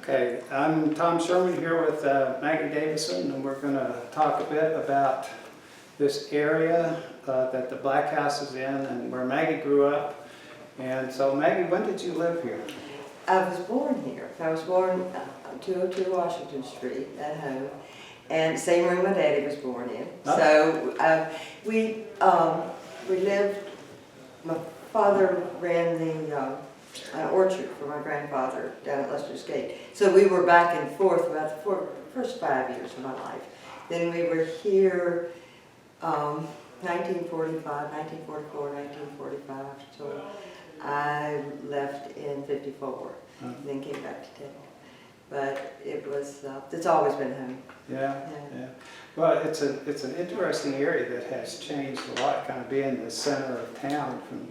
Okay, I'm Tom Sherman here with Maggie Davidson, and we're going to talk a bit about this area that the Black House is in and where Maggie grew up. And so Maggie, when did you live here? I was born here. I was born 202 Washington Street at home, and same room my daddy was born in. Oh. So we lived. My father ran the orchard for my grandfather down at Lester's Gate. So we were back and forth about the first 5 years of my life. Then we were here 1945, 1944, 1945. So I left in 54, then came back to town. But it was, it's always been home. Yeah. Well, it's an interesting area that has changed a lot, kind of being the center of town from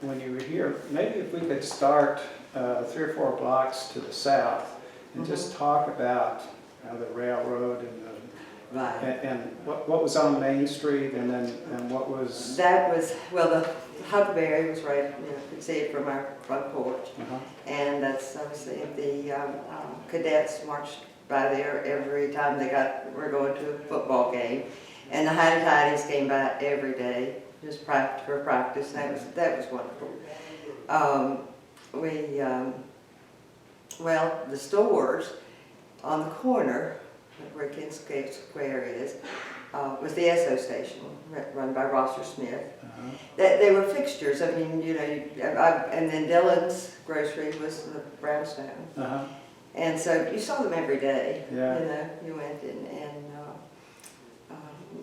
when you were here. Maybe if we could start 3 or 4 blocks to the south and just talk about the railroad and and what was on Main Street, and what was... That was, well, the Huckleberry was right, you could see it from our front porch. And that's obviously the cadets marched by there every time were going to a football game. And the Hidey Tidies came by every day, just for practice. That was wonderful. Well, the stores on the corner where Kincaid Square is, was the Esso station, run by Rosser Smith. They were fixtures. I mean, and then Dillon's grocery was the Brownstone. And so you saw them every day. You went in, and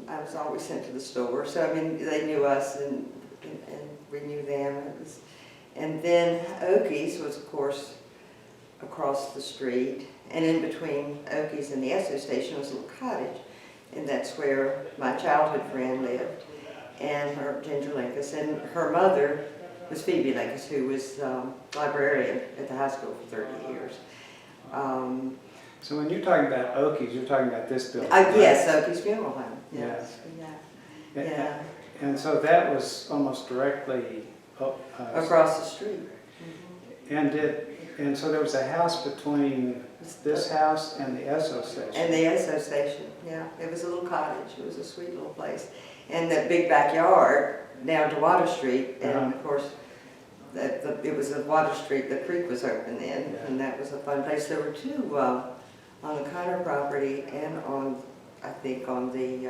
I was always sent to the store. So I mean, they knew us, and we knew them. And then Oakey's was, of course, across the street, and in between Oakey's and the Esso station was a little cottage, and that's where my childhood friend lived, and Ginger Linkus, and her mother was Phoebe Linkus, who was librarian at the high school for 30 years. So when you're talking about Oakey's, you're talking about this building, Yes, Oakey's Funeral Home. Yes. Yeah. And so that was almost directly across the street. And so there was a house between this house and the Esso station. And the Esso station, yeah. It was a little cottage. It was a sweet little place. And that big backyard down to Water Street, and of course, it was a Water Street. The creek was open then, and that was a fun place. There were 2 on the Connor property and I think on the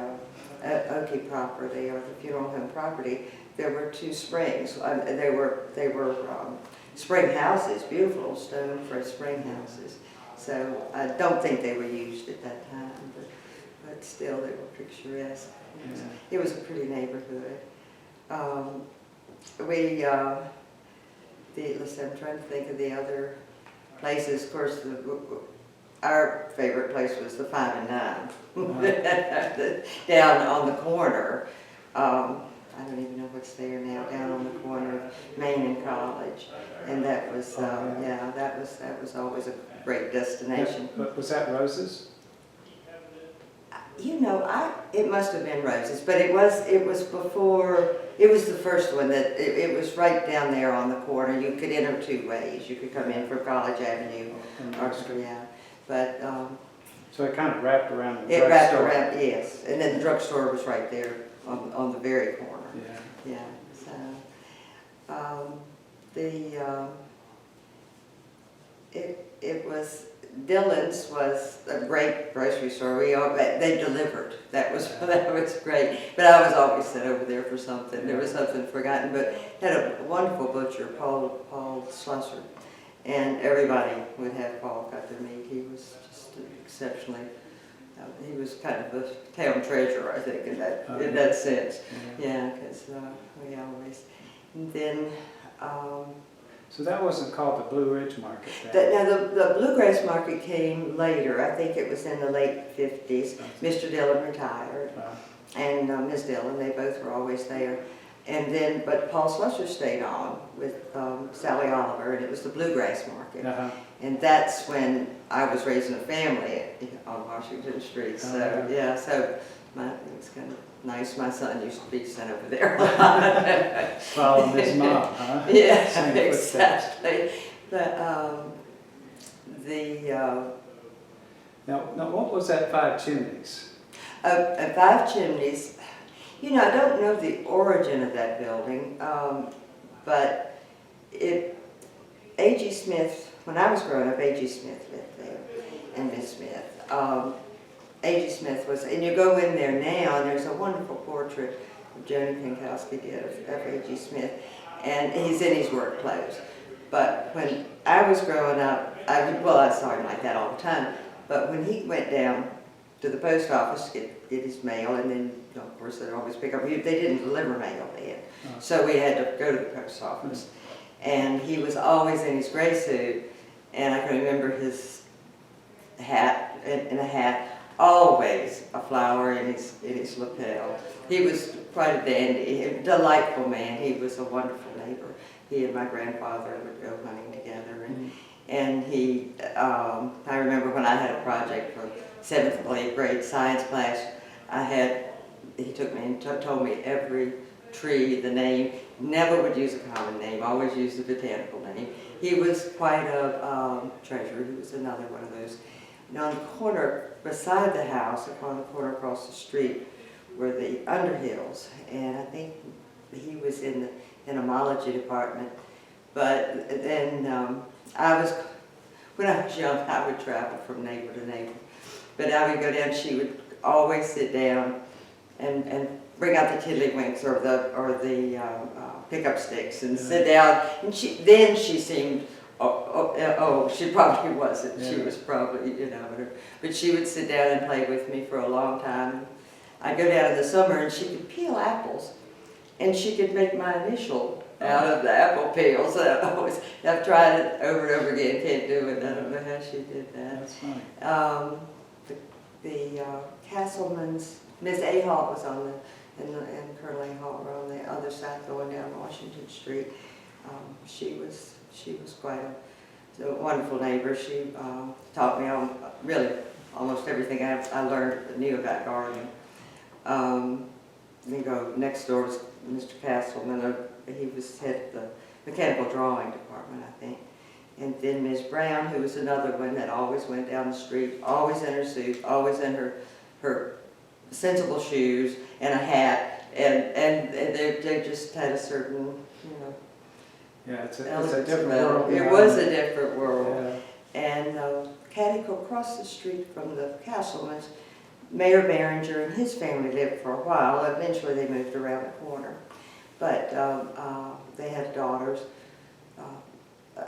Oakey property, or the funeral home property. There were 2 springs. They were spring houses, beautiful stone for spring houses. So I don't think they were used at that time, but still they were picturesque. It was a pretty neighborhood. Let's see, I'm trying to think of the other places. Of course, our favorite place was the 5 and 9, down on the corner. I don't even know what's there now, down on the corner of Main and College, and that was that was always a great destination. But was that Rose's? It must have been Rose's, but it was before. It was the first one that it was right down there on the corner. You could enter 2 ways. You could come in from College Avenue, but. So it kind of wrapped around the drugstore. drugstore. It wrapped around, yes, and then the drugstore was right there on the very corner. It was Dillon's was a great grocery store. They delivered. That was great. But I was always sent over there for something. There was something forgotten. But had a wonderful butcher, Paul Slusser, and everybody would have Paul cut their meat. He was just exceptionally. He was kind of a town treasurer, I think, in that sense. Because we always. And then. So that wasn't called the Blue Ridge Market Now the Bluegrass Market came later. I think it was in the late 50s. Mr. Dillon retired, and Ms. Dillon. They both were always there. And then, but Paul Slusser stayed on with Sally Oliver, and it was the Bluegrass Market. And that's when I was raising a family on Washington Street. So so it was kind of nice. My son used to be sent over there a lot. Following his mom, huh? Yeah, exactly. But the Now, what was that Five Chimneys? Five Chimneys. You know, I don't know the origin of that building, but A.G. Smith, when I was growing up, A.G. Smith lived there, and Miss Smith. A.G. Smith was, and you go in there now, and there's a wonderful portrait of Joni Pinkowski did of A.G. Smith, and he's in his work clothes. But when I was growing up, I saw him like that all the time, but when he went down to the post office to get his mail, and then, you know, of course, they'd always pick up, they didn't deliver mail then, so we had to go to the post office. And he was always in his gray suit, and I can remember his hat, and a hat, always a flower in his lapel. He was quite a dandy, a delightful man. He was a wonderful neighbor. He and my grandfather would go hunting together, and he, I remember when I had a project for 7th and 8th grade science class, he took me and told me every tree, the name, never would use a common name, always used a botanical name. He was quite a treasure. He was another one of those. And on the corner beside the house, upon the corner across the street, were the Underhills, and I think he was in the entomology department. But then when I was young, I would travel from neighbor to neighbor. But I would go down, she would always sit down and bring out the tiddlywinks or the pickup sticks and sit down. And she seemed, she probably wasn't. Yeah. She was probably, you know, but she would sit down and play with me for a long time. I'd go down in the summer and she could peel apples, and she could make my initial out of the apple peels. I've tried it over and over again, can't do it. I don't know how she did that. That's funny. The Castlemans, Miss Ahalt was on and Colonel Ahalt were on the other side going down Washington Street. She was quite a wonderful neighbor. She taught me really almost everything I learned knew about gardening. You go next door was Mr. Castleman. He was head of the mechanical drawing department, I think. And then Ms. Brown, who was another one that always went down the street, always in her suit, always in her sensible shoes and a hat, and they just had a certain, you know. Yeah, it's a different world. It was a different world. Yeah. And across the street from the Castlemans, Mayor Behringer and his family lived for a while. Eventually they moved around the corner. But they had daughters,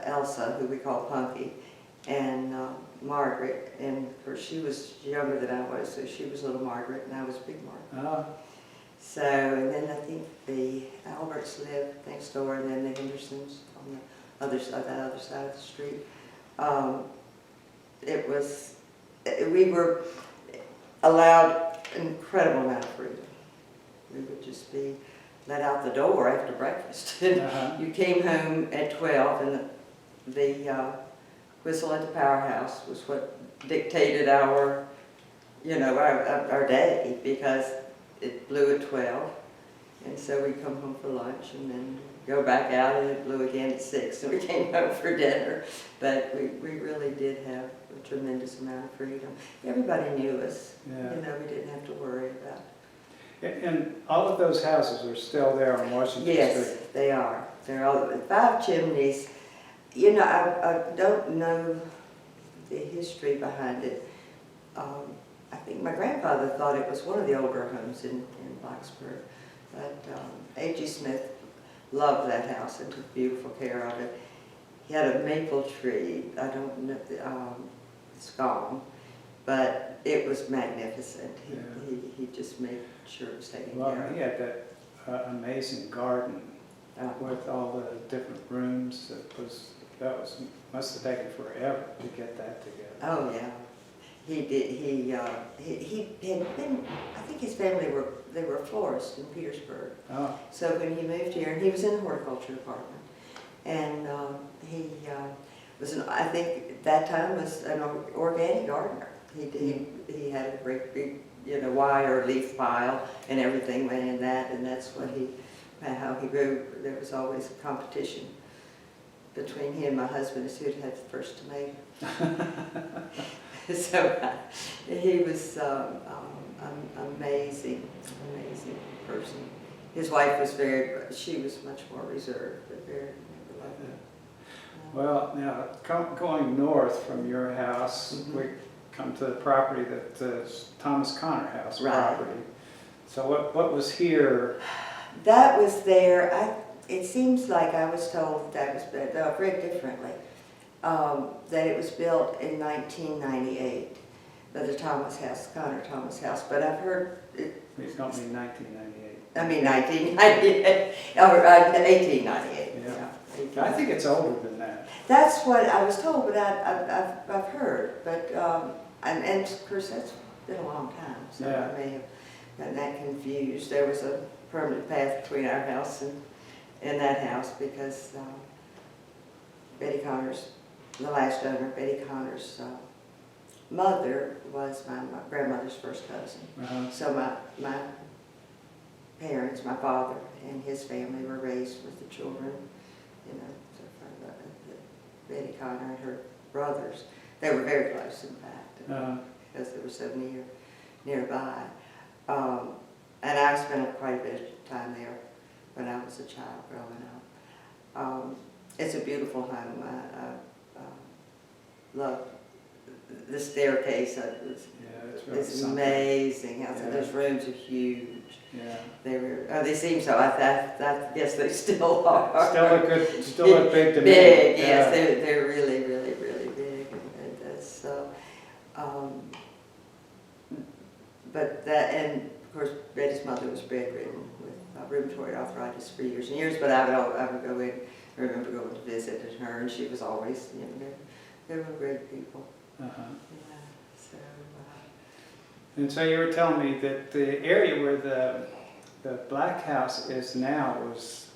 Elsa, who we call Punky, and Margaret. And of course she was younger than I was, so she was little Margaret and I was big Margaret. So, and then I think the Alberts lived next door, and then the Hendersons on the other side, that other side of the street. We were allowed an incredible amount of freedom. We would just be let out the door after breakfast. You came home at 12, and the whistle at the powerhouse was what dictated our day, because it blew at 12, and so we'd come home for lunch and then go back out, and it blew again at 6, and we came home for dinner. But we really did have a tremendous amount of freedom. Everybody knew us. Yeah. You know, we didn't have to worry about it. And all of those houses are still there on Washington Street? Yes, they are. They're all Five Chimneys. You know, I don't know the history behind it. I think my grandfather thought it was one of the older homes in Blacksburg, but A.G. Smith loved that house and took beautiful care of it. He had a maple tree. I don't know, it's gone, but it was magnificent. He just made sure it was taken care of. He had that amazing garden with all the different rooms. Must have taken forever to get that together. Oh yeah. He did. He had been. I think his family were florists in Petersburg. Oh. So when he moved here, and he was in the horticulture department, and he was I think at that time was an organic gardener. He had a great big wire leaf pile, and everything went in that, and that's what how he grew. There was always a competition between he and my husband is who'd had the first tomato. So he was amazing person. His wife was she was much more reserved, but very lovely. Well, now, going north from your house, Mm-hmm. we come to the property that Thomas Connor House Right. property. So what was here? That was there. It seems like I was told that was, I've read differently, that it was built in 1998, the Thomas House, Connor Thomas House. But I've heard it. Please don't mean 1998. I mean 1998 or 1898. Yeah. Yeah, I think it's older than that. that's what I was told, but I've heard. But and of course that's been a long time, so Yeah. I may have gotten that confused. There was a permanent path between our house and that house because Betty Connor's, the last owner, Betty Connor's mother was my grandmother's first cousin. Uh-huh. So my parents, my father and his family were raised with the children, you know, so Betty Connor and her brothers. They were very close, in fact, Uh-huh. because they were so nearby. And I spent quite a bit of time there when I was a child growing up. It's a beautiful home. I love the staircase. Yeah, it's really It's something. amazing. House. Yeah. Those rooms are huge. Yeah. They seem so. I guess they still are. Still look big to me. Big, Yeah. yes, they're really big, and that's but that, and of course Betty's mother was bedridden with rheumatoid arthritis for years and years. But I would go in. I remember going to visit her, and she was always, you know, they were great people. Uh-huh. Yeah, so. And so you were telling me that the area where the Black House is now was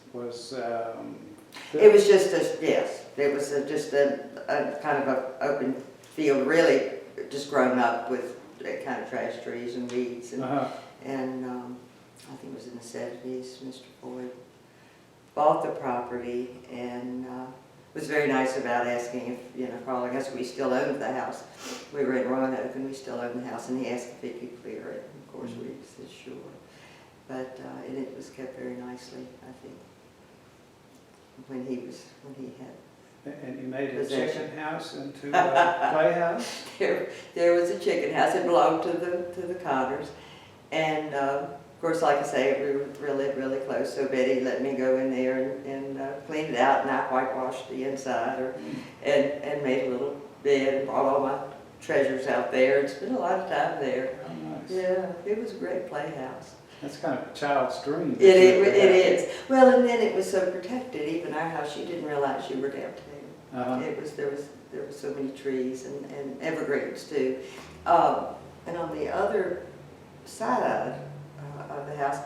It was just it was just a kind of a open field, really just grown up with kind of trash trees and weeds, and Uh-huh. I think it was in the 70s. Mr. Floyd bought the property and was very nice about asking if, you know, calling us. We still owned the house. We were in Roanoke and we still owned the house, and he asked if he could clear it. And of course we said sure. But and it was kept very nicely, I think, when he had. And you made a Possession. chicken house into a playhouse? There was a chicken house. It belonged to the Connors, and of course, like I say, we were really close. So Betty let me go in there and clean it out, and I whitewashed the inside, and made a little bed and brought all my treasures out there and spent a lot of time there. Oh, nice. Yeah, it was a great playhouse. That's kind of a child's dream. It is. Well, and then it was so protected. Even our house, you didn't realize you were downtown. Uh-huh. There was so many trees and evergreens too. And on the other side of the house,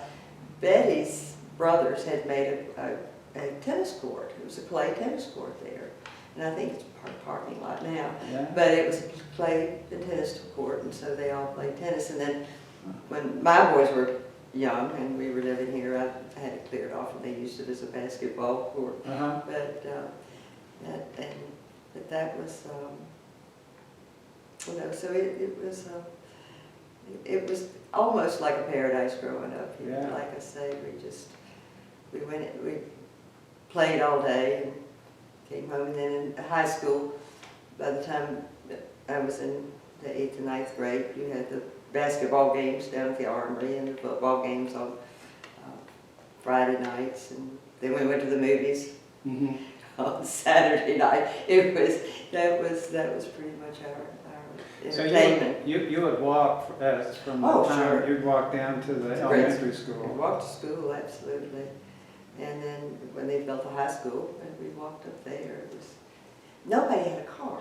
Betty's brothers had made a tennis court. It was a clay tennis court there, and I think it's part parking lot now. Yeah. But it was a clay and tennis court, and so they all played tennis. And then when my boys were young and we were living here, I had it cleared off, and they used it as a basketball court. Uh-huh. But that was, you know, so it was almost like a paradise growing up here. Yeah. Like I say, we played all day and came home, and then in high school, by the time I was in the 8th and 9th grade, you had the basketball games down at the Armory and the football games on Friday nights, and then we went to the movies. Mm-hmm. On Saturday night. That was pretty much our So entertainment. you would walk from the Oh, time sure. you'd walk down to the To grade elementary We school. walked to school, absolutely. And then when they built the high school, and we walked up there, nobody had a car.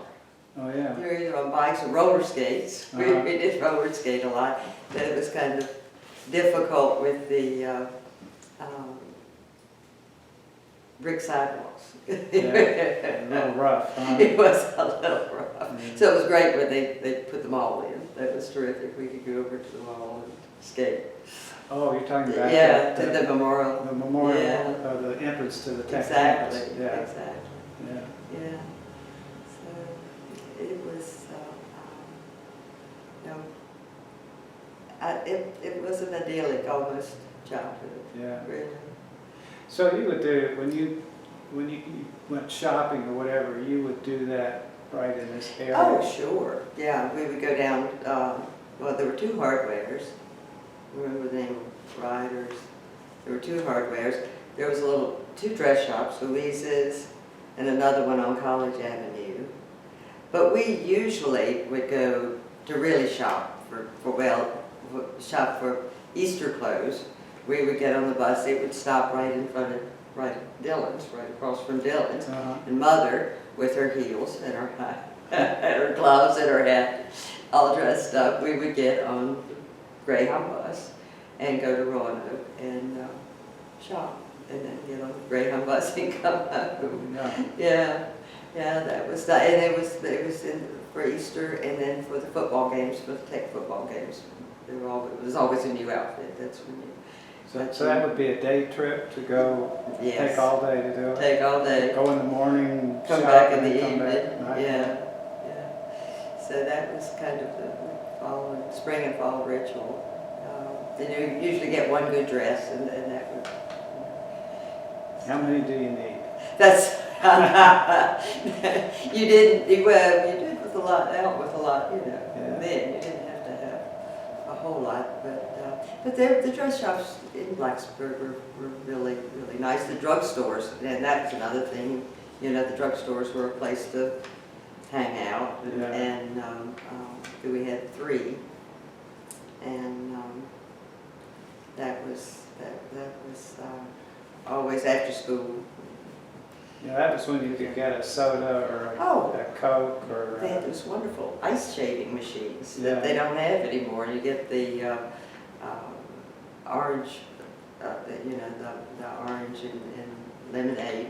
Oh yeah. We were either on bikes or roller skates. We Uh-huh. did roller skate a lot. But it was kind of difficult with the brick sidewalks. Yeah. A little rough, huh? It was a little rough. Mm. So it was great when they put them all in. That was terrific. We could go over to the mall and skate. Oh, you're talking about Yeah, the to the memorial. memorial, Yeah. the entrance to the tech Exactly, campus. Yeah. exactly. Yeah. Yeah. So it was, no, it was an idyllic almost childhood, Yeah. really. So you would do, when you went shopping or whatever, you would do that right in this area? Oh, sure. Yeah, we would go down, well, there were two hardwares. Remember the name of Riders? There were two hardwares. There was two dress shops, Louise's and another one on College Avenue. But we usually would go to really shop shop for Easter clothes. We would get on the bus. It would stop right in front of Dillon's, right across from Dillon's. And Mother, with her heels and her her gloves and her hat, all dressed up, we would get on the Greyhound bus and go to Roanoke and shop, and then get on the Greyhound bus and come home. Yeah, that was that, and it was for Easter, and then for the football games, for the Tech football games, it was always a new outfit. That's when you. So that would be a day trip to go, Yes. take all day to do it? Take all day. Go in the morning, Come shop, back in and the then come evening. back at night? Yeah. So that was kind of the fall and spring and fall ritual. Then you usually get one good dress, and that would. How many do you need? That's you did with a lot, you know. Yeah. Then you didn't have to have a whole lot, but the dress shops in Blacksburg were really, really nice. The drugstores, and that's another thing, you know, the drugstores were a place to hang out, Yeah. and we had 3, and that was always after school. Yeah, that was when you could get a soda or a Coke or. They had those wonderful ice shaving machines Yeah. that they don't have anymore. You get the orange, the orange and lemonade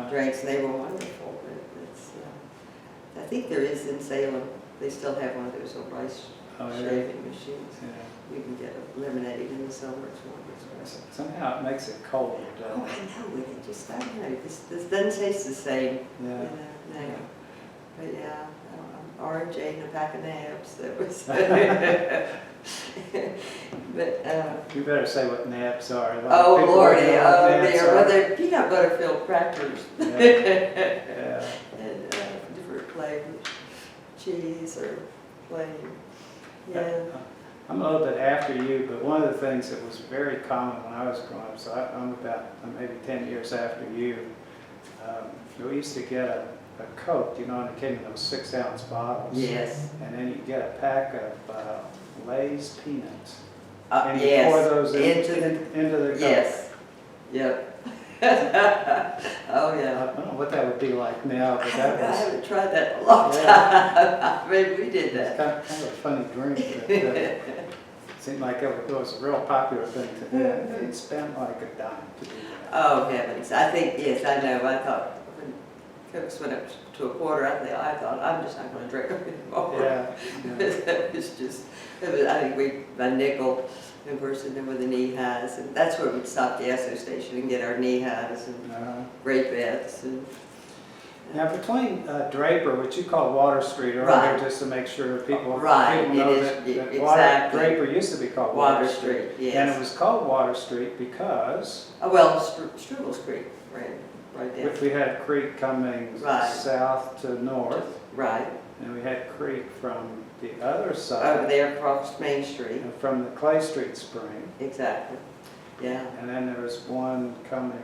drinks, and they were wonderful. I think there is in Salem. They still have one of those old ice shaving machines. Yeah. You can get a lemonade in the summer. It's wonderful. Somehow it makes it colder, Oh, doesn't I it? know. I don't know. This doesn't taste the same. Yeah. You know, now. But yeah, orange and a pack of nabs. That was. But You better say what naps are. A lot of oh people Lordy, don't know what oh naps dear. are. Well, they're peanut butter filled crackers. Yeah. Yeah. And different flavors, cheese or plain. Yeah. I'm a little bit after you, but one of the things that was very common when I was growing up, so I'm about maybe 10 years after you, we used to get a Coke, you know, and it came in those 6-ounce bottles. Yes. And then you get a pack of Lay's peanuts. And you Yes. pour those into the Coke. Yes. Yep. Oh I yeah. don't know what that would be like now, but I that was haven't tried that in a long Yeah. time. Maybe we did it's that. kind of a funny drink. But, it seemed like it was a real popular thing to do. You'd spend like a dime to do that. Oh heavens! I think yes, I know. I thought when Cokes went up to a quarter, I thought I'm just not going to drink them anymore. Yeah. It was just. I think a nickel. Of course, and then with the knee highs, and that's where we'd stop at the Esso station and get our knee highs and grape bets. And, Now, between Draper, which you call Water Street earlier, Right. just to make sure people Right, know it is, that exactly. Draper used to be called Water Street, yes. And it was called Water Street because Oh, well, Struvel's Creek, right there. we had a creek coming Right. south to north, Right, and we had creek from the other over side, there across Main Street, from the Clay Street Spring. exactly, yeah. And then there was one coming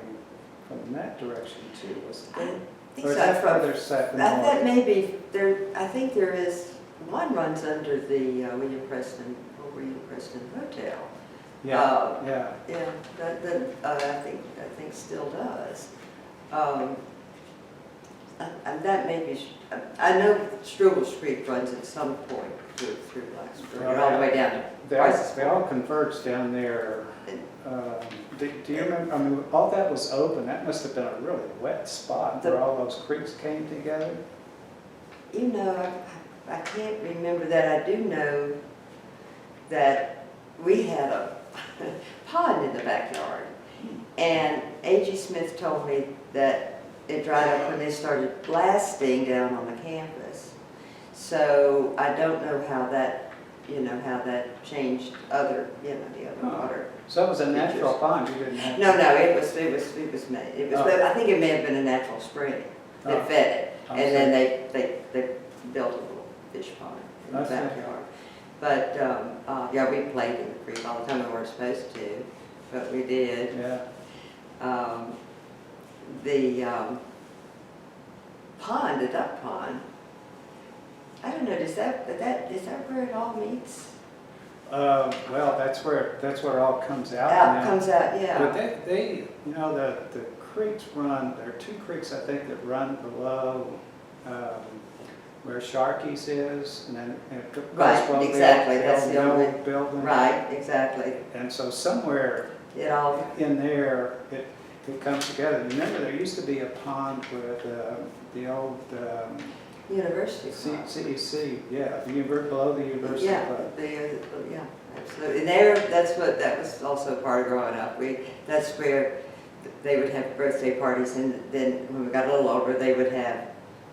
from that direction too, wasn't I there? think Or is so, that further south that north? may be, there, I think there is, one runs under the William Preston Hotel. Yeah, yeah. Yeah, I think still does. And that may be, I know Struble Street runs at some point through Blacksburg, all the way down to Price's They all converged down there. Do you remember, I mean, all that was open, that must have been a really wet spot where all those creeks came together? You know, I can't remember that. I do know that we had a pond in the backyard. And A.G. Smith told me that it dried up when they started blasting down on the campus. So I don't know how that, how that changed other, the other water. So it was a natural features. pond, you didn't have? No, it was made, I think it may have been a natural spring that fed it. And then they built a little fish pond in the backyard. But, yeah, we played in the creek all the time. We weren't supposed to, but we did. Yeah. The pond, the duck pond, I don't know, is that where it all meets? Well, that's where it all comes out. Out, comes out, yeah. But they, the creeks run, there are two creeks, I think, that run below where Sharkey's is, and then it goes Right, below exactly, that's the only, building. right, exactly. And so somewhere It all, in there, it comes together. Remember, there used to be a pond with the old University Club. CEC, yeah, below the University Yeah, Club. yeah, absolutely. And there, that was also part of growing up. That's where they would have birthday parties, and then when we got a little older, they would have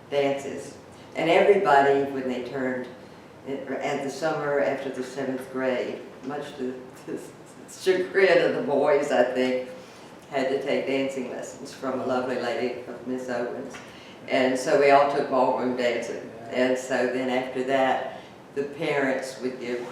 dances. And everybody, when they turned, at the summer after the 7th grade, much to the chagrin of the boys, I think, had to take dancing lessons from a lovely lady, Miss Owens. And so we all took ballroom dancing. And so then after that, the parents would give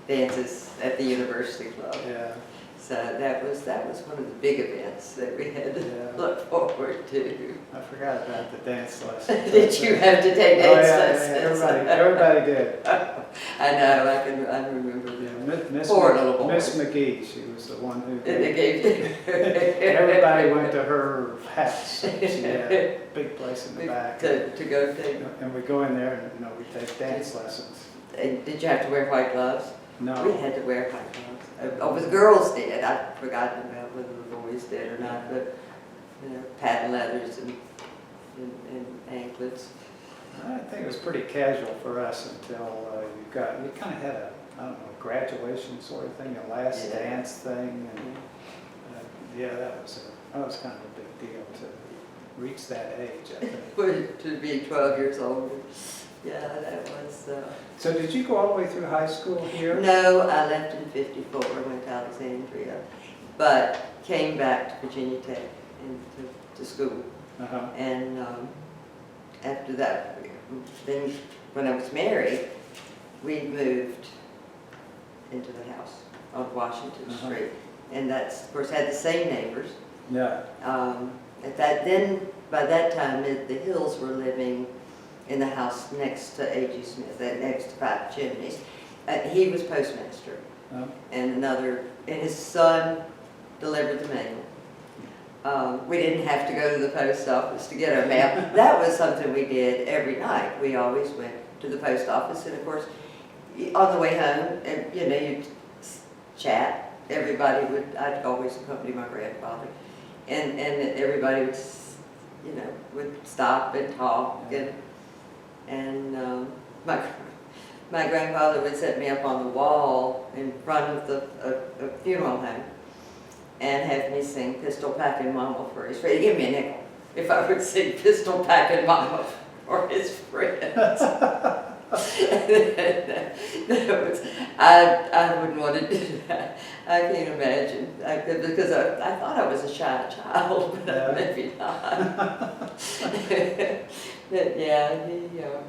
dances at the University Club. Yeah. So that was one of the big events that we had to look forward to. I forgot about the dance lessons. Did you have to take dance lessons? Everybody did. I know, I remember Miss poor little boys. Miss McGee, she was the one who They gave everybody went to her house. She had a big place in the back. to go take. And we go in there and we take dance lessons. And did you have to wear white gloves? No. We had to wear white gloves. Oh, the girls did. I've forgotten about whether the boys did or not, but patent leathers and anklets. I think it was pretty casual for us until you kind of had a, I don't know, graduation sort of thing, a last dance thing, and that was kind of a big deal to reach that age, I think. To be 12 years old. Yeah, that was. So did you go all the way through high school here? No, I left in '54, went to Alexandria, but came back to Virginia Tech and to school. And after that, then when I was married, we moved into the house on Washington Street, and that's, of course, had the same neighbors. Yeah. By that time, the Hills were living in the house next to A.G. Smith, next to Five Chimneys. He was postmaster, and his son delivered the mail. We didn't have to go to the post office to get our mail. That was something we did every night. We always went to the post office, and of course, on the way home, and you'd chat. I'd always accompany my grandfather, and everybody would stop and talk, and my grandfather would set me up on the wall in front of a funeral home and have me sing Pistol Packin' Mama for his friends. He'd give me a nickel if I would sing Pistol Packin' Mama for his friends. I wouldn't want to do that. I can't imagine. Because I thought I was a shy child, but maybe not. But yeah,